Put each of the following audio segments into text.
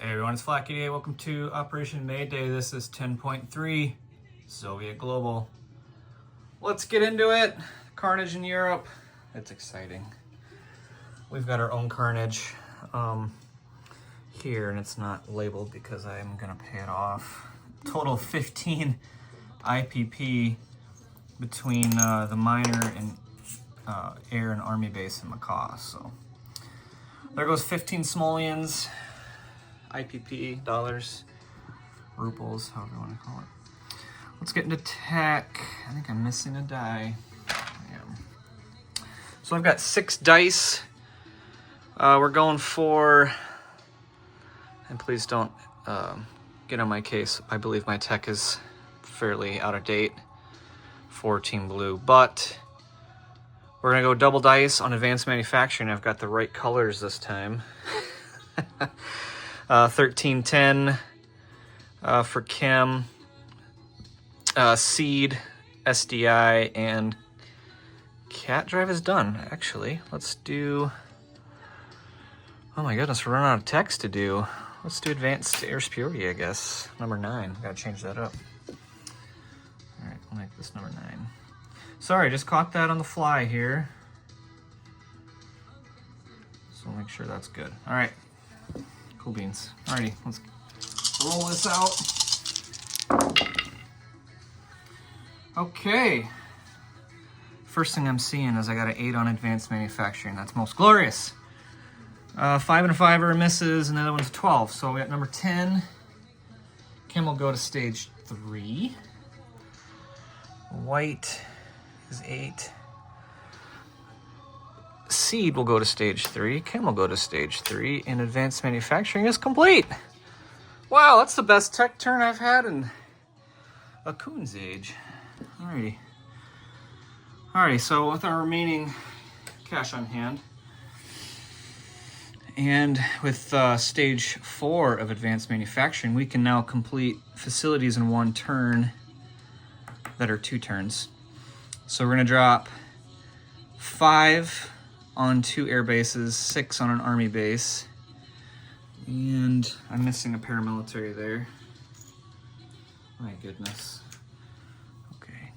Hey everyone, it's Flaky. Welcome to Operation Mayday. This is 10.3 Soviet Global. Let's get into it. Carnage in Europe. It's exciting. We've got our own carnage here, and it's not labeled because I'm gonna pay it off. Total of 15 IPP between the minor and air and army base in Macaw. So there goes 15 simoleons. IPP, dollars, rubles, however you want to call it. Let's get into tech. I think I'm missing a die. I am. So I've got 6 dice. We're going for, and please don't get on my case, I believe my tech is fairly out of date for Team Blue, but we're gonna go double dice on advanced manufacturing. I've got the right colors this time. 1310 for Chem, Seed, SDI, and Cat Drive is done, actually. Let's do, oh my goodness, we're running out of text to do. Let's do Advanced Air Superiority, I guess. Number 9, gotta change that up. All right, we'll make this number 9. Sorry, just caught that on the fly here. So we'll make sure that's good. All right. Cool beans. Alrighty, let's roll this out. Okay. First thing I'm seeing is I got an 8 on advanced manufacturing. That's most glorious. 5 and a 5 are misses, and the other one's 12. So we got number 10. Kim will go to stage 3. White is 8. Seed will go to stage 3. Kim will go to stage 3. And advanced manufacturing is complete. Wow, that's the best tech turn I've had in a coon's age. Alrighty. Alrighty, so with our remaining cash on hand, and with stage 4 of advanced manufacturing, we can now complete facilities in 1 turn that are 2 turns. So we're gonna drop 5 on 2 air bases, 6 on an army base, and I'm missing a paramilitary there. My goodness. Okay,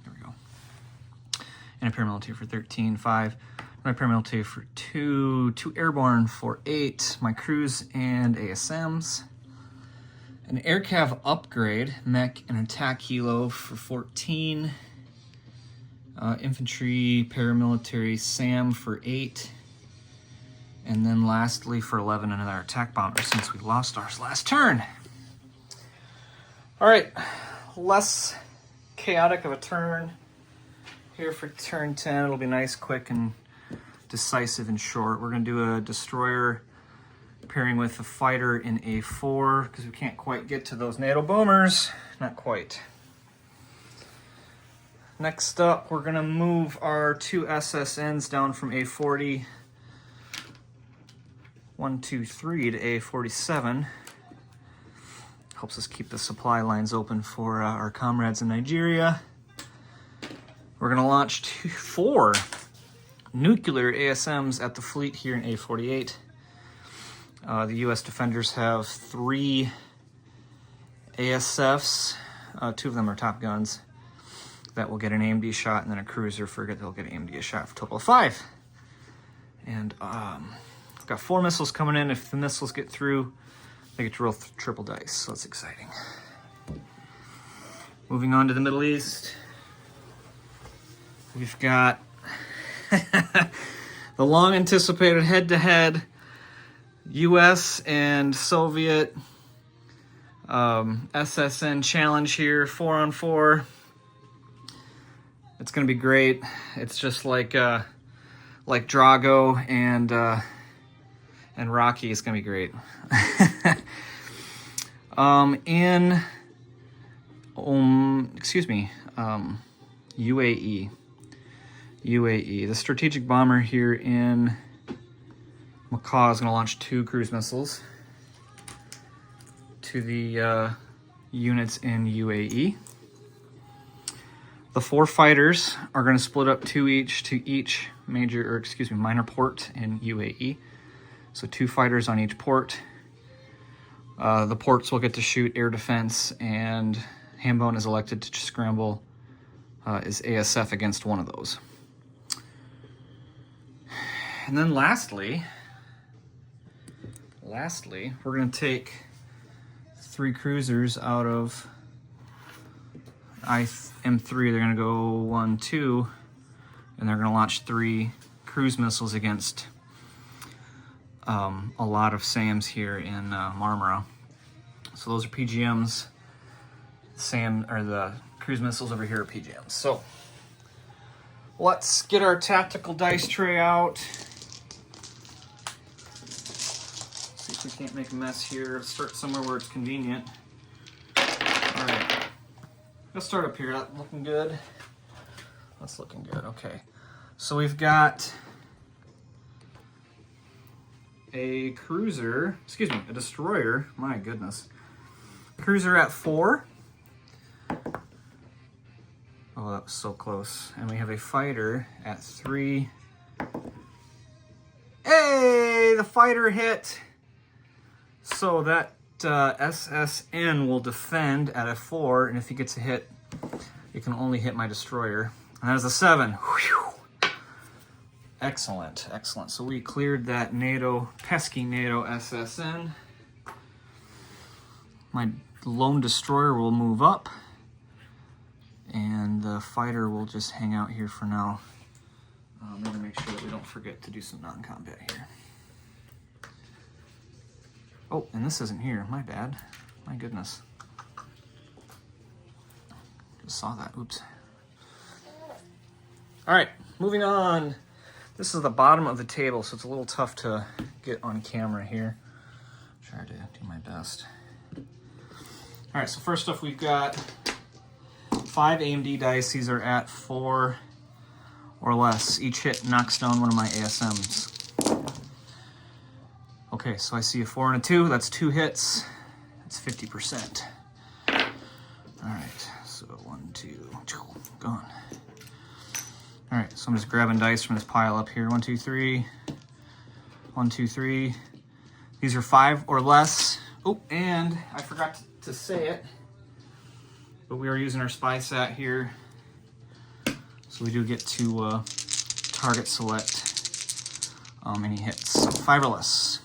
there we go. And a paramilitary for 13, 5. My paramilitary for 2, 2 airborne for 8, my crews and ASMs. An air cav upgrade, mech and attack helo for 14. Infantry, paramilitary, SAM for 8. And then lastly for 11, another attack bomber since we lost ours last turn. All right, less chaotic of a turn here for turn 10. It'll be nice, quick, and decisive and short. We're gonna do a destroyer pairing with a fighter in A4 because we can't quite get to those NATO boomers, not quite. Next up, we're gonna move our 2 SSNs down from A40, 1, 2, 3 to A47. Helps us keep the supply lines open for our comrades in Nigeria. We're gonna launch 4 nuclear ASMs at the fleet here in A48. The US Defenders have 3 ASFs, 2 of them are Top Guns. That will get an AMD shot, and then a cruiser frigate they'll get an AMD shot for a total of 5. And I've got 4 missiles coming in. If the missiles get through, they get to roll triple dice, so that's exciting. Moving on to the Middle East, we've got the long-anticipated head-to-head US and Soviet SSN challenge here, 4-on-4. It's gonna be great. It's just like Drago and Rocky. It's gonna be great. UAE. The strategic bomber here in Macaw is gonna launch 2 cruise missiles to the units in UAE. The 4 fighters are going to split up 2 each to each minor port in UAE. So 2 fighters on each port. The ports will get to shoot air defense, and Hambone is elected to scramble is ASF against one of those. And then lastly, we're going to take 3 cruisers out of M3. They're going to go 1, 2, and they're going to launch 3 cruise missiles against a lot of SAMs here in Marmara. So those are PGMs. The cruise missiles over here are PGMs. So let's get our tactical dice tray out. See if we can't make a mess here. Let's start somewhere where it's convenient. All right, let's start up here. That's looking good. That's looking good. Okay, so we've got a cruiser, a destroyer, my goodness. Cruiser at 4. Oh, that was so close. And we have a fighter at 3. Hey, the fighter hit. So that SSN will defend at a 4, and if he gets a hit, it can only hit my destroyer. And that is a 7. Whew. Excellent, excellent. So we cleared that pesky NATO SSN. My lone destroyer will move up, and the fighter will just hang out here for now. I'm gonna make sure that we don't forget to do some non-combat here. Oh, and this isn't here, my bad. My goodness. Just saw that, oops. All right, moving on. This is the bottom of the table, so it's a little tough to get on camera here. Try to do my best. All right, so first off, we've got 5 AMD dice. These are at 4 or less. Each hit knocks down one of my ASMs. Okay, so I see a 4 and a 2. That's 2 hits. That's 50%. All right, so 1, 2, gone. All right, so I'm just grabbing dice from this pile up here. 1, 2, 3. 1, 2, 3. These are 5 or less. Oh, and I forgot to say it, but we are using our spy sat here, so we do get to target select any hits. So 5 or less.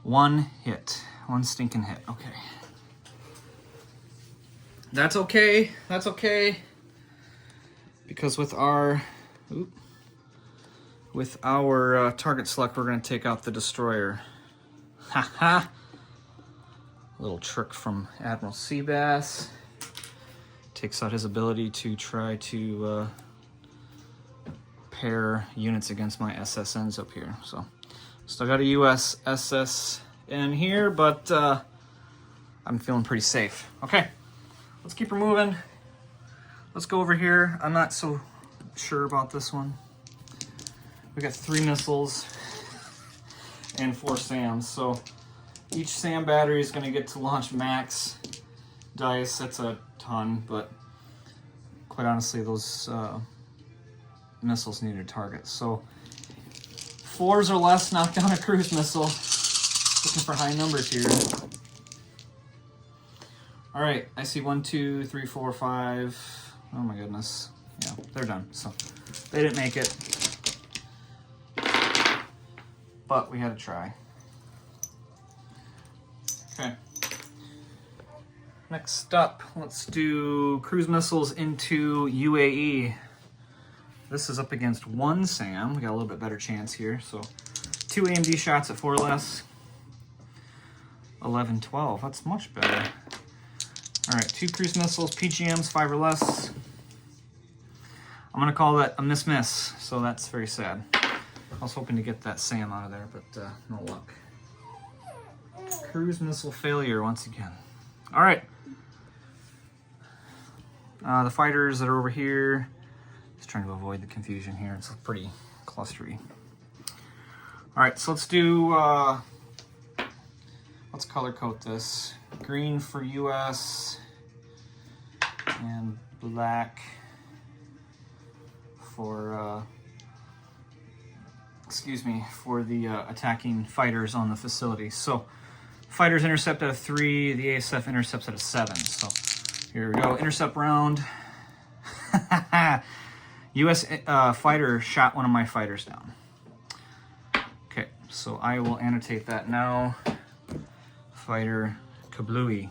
1 hit. 1 stinking hit. Okay. That's okay. That's okay. Because with our target select, we're going to take out the destroyer. Ha! Little trick from Admiral Seabass. Takes out his ability to try to pair units against my SSNs up here. So still got a US SSN here, but I'm feeling pretty safe. Okay, let's keep her moving. Let's go over here. I'm not so sure about this one. We got 3 missiles and 4 SAMs. So each SAM battery is going to get to launch max dice. That's a ton, but quite honestly, those missiles need a target. So 4s or less knock down a cruise missile. Looking for high numbers here. All right, I see 1, 2, 3, 4, 5. Oh my goodness. Yeah, they're done. So they didn't make it. But we had to try. Okay. Next up, let's do cruise missiles into UAE. This is up against 1 SAM. We got a little bit better chance here. So 2 AMD shots at 4 or less. 11, 12. That's much better. All right, 2 cruise missiles, PGMs, 5 or less. I'm gonna call that a miss, so that's very sad. I was hoping to get that SAM out of there, but no luck. Cruise missile failure once again. All right. The fighters that are over here, just trying to avoid the confusion here. It's pretty clustery. All right, so let's do, let's color code this. Green for US and black for, for the attacking fighters on the facility. So Fighters intercept at a 3, the ASF intercepts at a 7. So here we go, intercept round. US fighter shot one of my fighters down. Okay, so I will annotate that now. Fighter kablooey.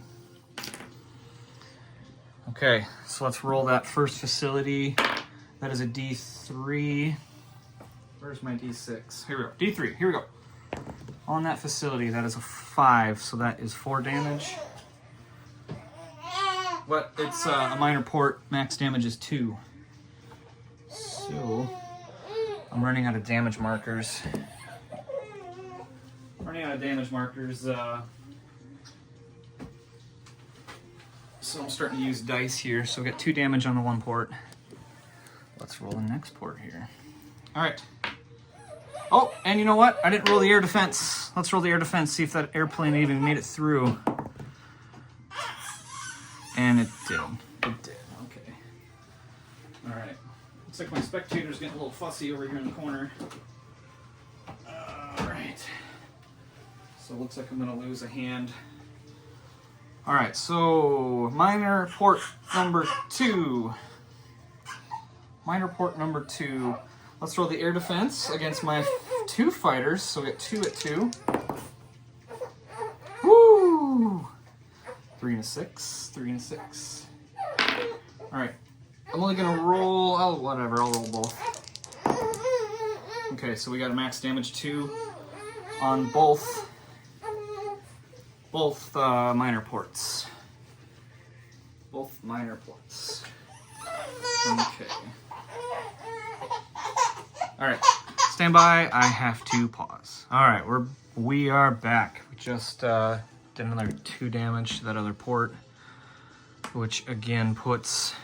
Okay, so let's roll that first facility. That is a D3. Where's my D6? Here we go, D3, here we go. On that facility, that is a 5, so that is 4 damage. But it's a minor port, max damage is 2. So, I'm running out of damage markers. So I'm starting to use dice here. So we got 2 damage on the 1 port. Let's roll the next port here. All right. Oh, and you know what? I didn't roll the air defense. Let's roll the air defense, see if that airplane even made it through. And it did. It did. Okay. All right. Looks like my spectator's getting a little fussy over here in the corner. All right. So it looks like I'm going to lose a hand. All right, so minor port number 2. Minor port number 2. Let's roll the air defense against my 2 fighters. So we get 2 at 2. Woo! 3 and a 6. 3 and a 6. All right. I'm only gonna roll. Oh, whatever. I'll roll both. Okay, so we got a max damage 2 on both minor ports. Both minor ports. Okay. All right. Stand by. I have to pause. All right, we are back. We just did another 2 damage to that other port, which again puts.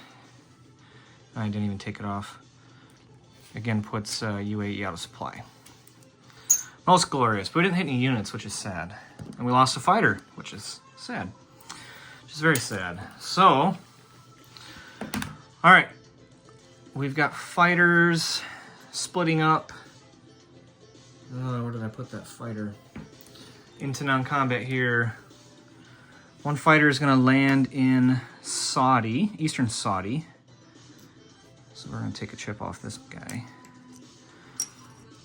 I didn't even take it off. Again puts UAE out of supply. Most glorious, but we didn't hit any units, which is sad. And we lost a fighter, which is sad. Which is very sad. So, all right. We've got fighters splitting up. Where did I put that fighter? Into non-combat here. One fighter is going to land in Saudi, Eastern Saudi. So we're going to take a chip off this guy.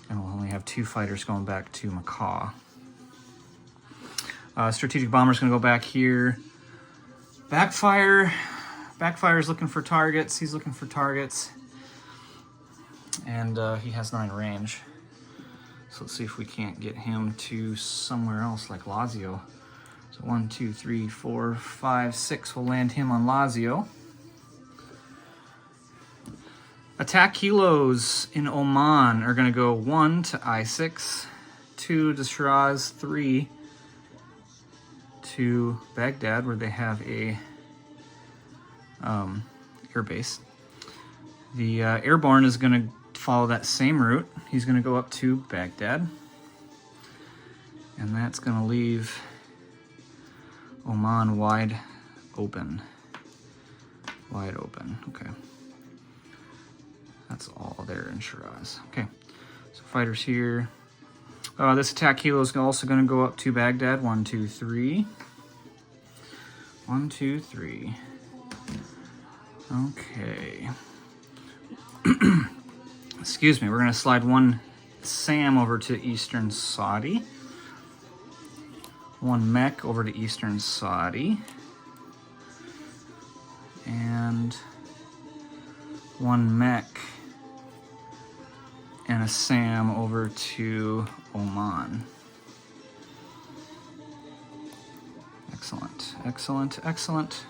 And we'll only have 2 fighters going back to Macau. Strategic bomber's going to go back here. Backfire is looking for targets. He's looking for targets. And he has 9 range. So let's see if we can't get him to somewhere else like Lazio. So 1, 2, 3, 4, 5, 6. We'll land him on Lazio. Attack kilos in Oman are going to go 1 to I6, 2 to Shiraz, 3 to Baghdad, where they have a air base. The airborne is going to follow that same route. He's going to go up to Baghdad, and that's going to leave Oman wide open. Wide open. Okay. That's all there in Shiraz. Okay, so fighters here. This attack kilo is also going to go up to Baghdad. 1, 2, 3. 1, 2, 3. Okay. Excuse me, we're going to slide 1 SAM over to Eastern Saudi. 1 mech over to Eastern Saudi. And 1 mech and a SAM over to Oman. Excellent, excellent, excellent.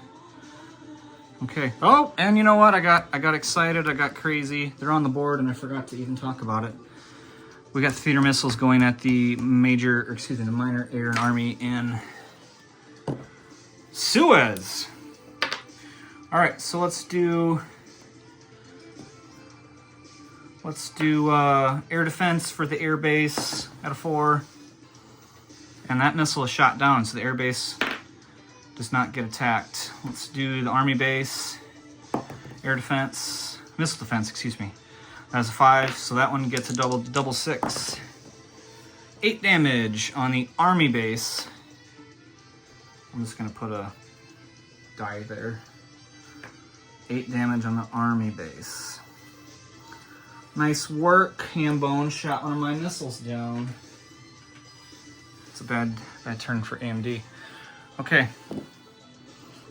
Okay. Oh, and you know what? I got excited. I got crazy. They're on the board, and I forgot to even talk about it. We got theater missiles going at the the minor air and army in Suez. All right, so let's do air defense for the air base at a 4. And that missile is shot down, so the air base does not get attacked. Let's do the army base, air defense, missile defense, excuse me. That's a 5, so that one gets a double 6. 8 damage on the army base. I'm just gonna put a die there. 8 damage on the army base. Nice work, Hambone. Shot one of my missiles down. It's a bad turn for AMD. Okay.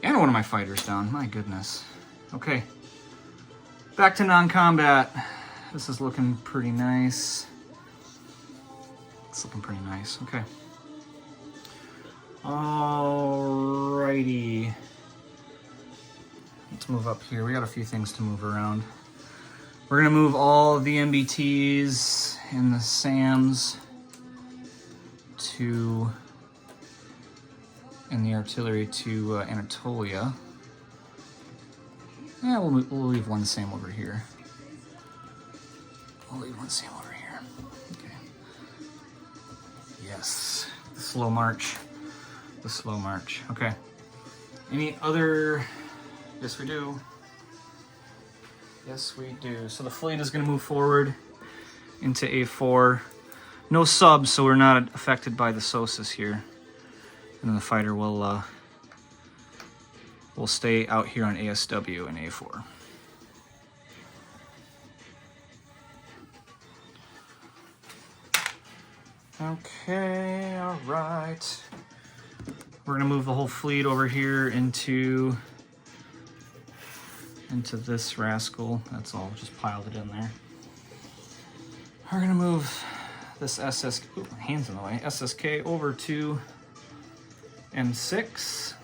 And one of my fighters down. My goodness. Okay. Back to non-combat. This is looking pretty nice. It's looking pretty nice. Okay. Alrighty. Let's move up here. We got a few things to move around. We're gonna move all the MBTs and the SAMs and the artillery to Anatolia. Yeah, we'll leave one SAM over here. We'll leave one SAM over here. Okay. Yes. The slow march. The slow march. Okay. Any other? Yes, we do. Yes, we do. So the fleet is going to move forward into A4. No subs, so we're not affected by the SOSUS here. And then the fighter will stay out here on ASW and A4. Okay, all right. We're gonna move the whole fleet over here into this rascal. That's all, just piled it in there. We're gonna move this ooh, my hand's in the way, SSK over to M6.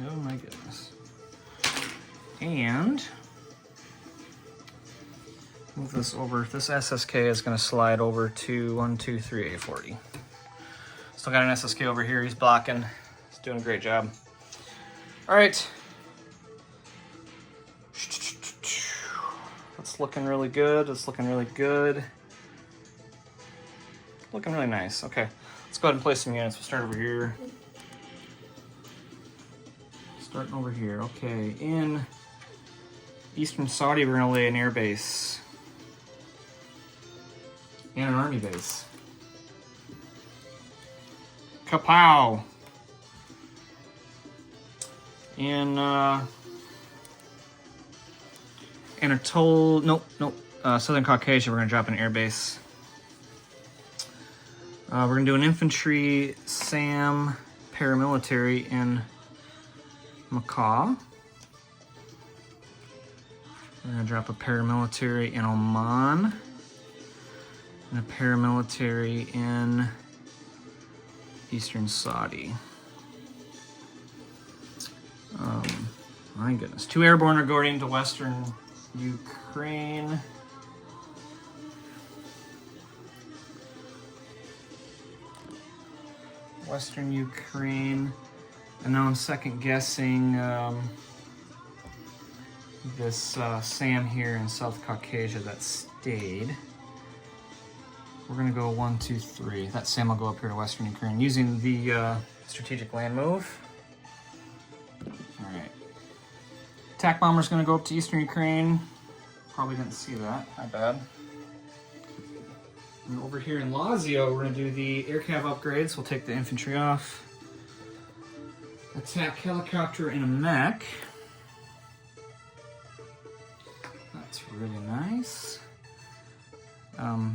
Oh my goodness. And move this over. This SSK is gonna slide over to 1, 2, 3, A40. Still got an SSK over here, he's blocking. He's doing a great job. All right. That's looking really good. It's looking really good. Looking really nice. Okay, let's go ahead and place some units. We'll start over here. Starting over here. Okay, in Eastern Saudi, we're gonna lay an air base and an army base. Kapow! In Southern Caucasia, we're gonna drop an air base. We're gonna do an infantry SAM paramilitary in Macaw. We're gonna drop a paramilitary in Oman and a paramilitary in Eastern Saudi. My goodness. 2 airborne are going into Western Ukraine. Western Ukraine. And now I'm second guessing this SAM here in South Caucasia that stayed. We're gonna go 1, 2, 3. That SAM will go up here to Western Ukraine using the strategic land move. All right. Attack bomber's gonna go up to Eastern Ukraine. Probably didn't see that, my bad. And over here in Lazio, we're gonna do the air cav upgrades. We'll take the infantry off. Attack helicopter and a mech. That's really nice.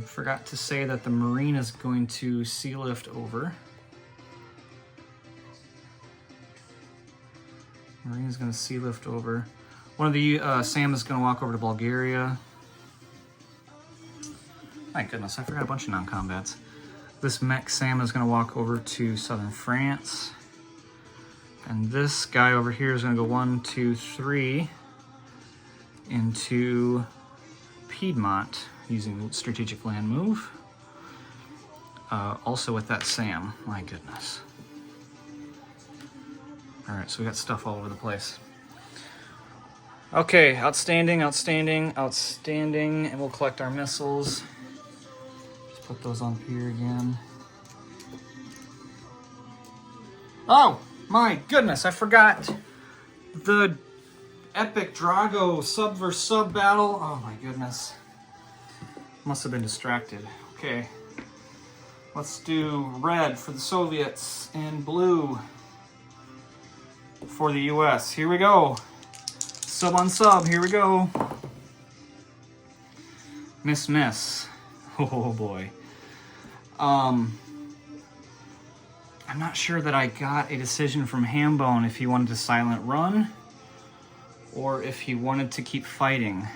Forgot to say that the Marine is going to sea lift over. Marine is going to sea lift over. One of the SAM is going to walk over to Bulgaria. My goodness, I forgot a bunch of non-combats. This mech SAM is going to walk over to southern France. And this guy over here is going to go 1, 2, 3 into Piedmont using strategic land move. Also with that SAM, my goodness. All right, so we got stuff all over the place. Okay, outstanding, outstanding, outstanding, and we'll collect our missiles. Just put those on here again. Oh, my goodness, I forgot the epic Drago sub versus sub battle. Oh my goodness. Must have been distracted. Okay, Let's do red for the Soviets and blue for the US. Here we go. Sub on sub, here we go. Miss, miss. Oh boy. I'm not sure that I got a decision from Hambone if he wanted to silent run or if he wanted to keep fighting.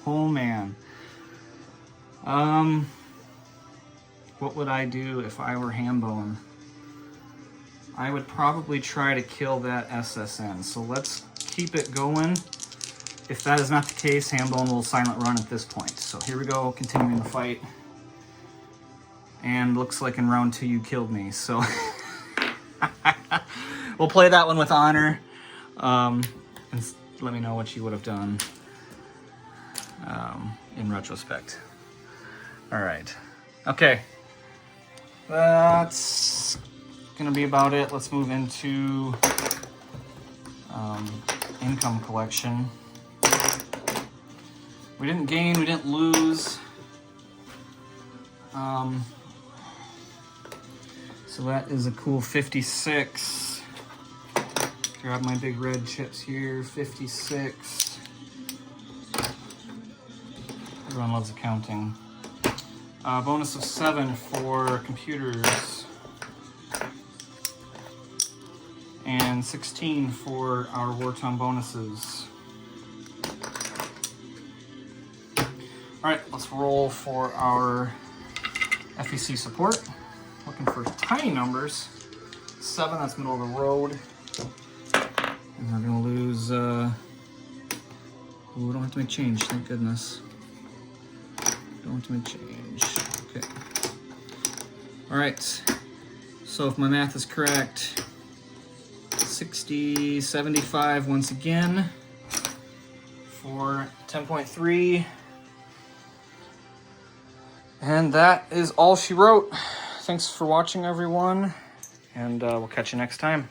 Oh man. What would I do if I were Hambone? I would probably try to kill that SSN. So let's keep it going. If that is not the case, Hambone will silent run at this point. So here we go, continuing the fight. And looks like in round 2 you killed me, so we'll play that one with honor. And let me know what you would have done in retrospect. All right, okay. That's gonna be about it. Let's move into income collection. We didn't gain, we didn't lose. So that is a cool 56. Grab my big red chips here, 56. Everyone loves accounting. Bonus of 7 for computers. And 16 for our wartime bonuses. All right, let's roll for our FEC support. Looking for tiny numbers. 7, that's middle of the road. And we're gonna lose, ooh, we don't have to make change, thank goodness. Don't have to make change, okay. All right, so if my math is correct, 60, 75 once again for 10.3. And that is all she wrote. Thanks for watching, everyone, and we'll catch you next time.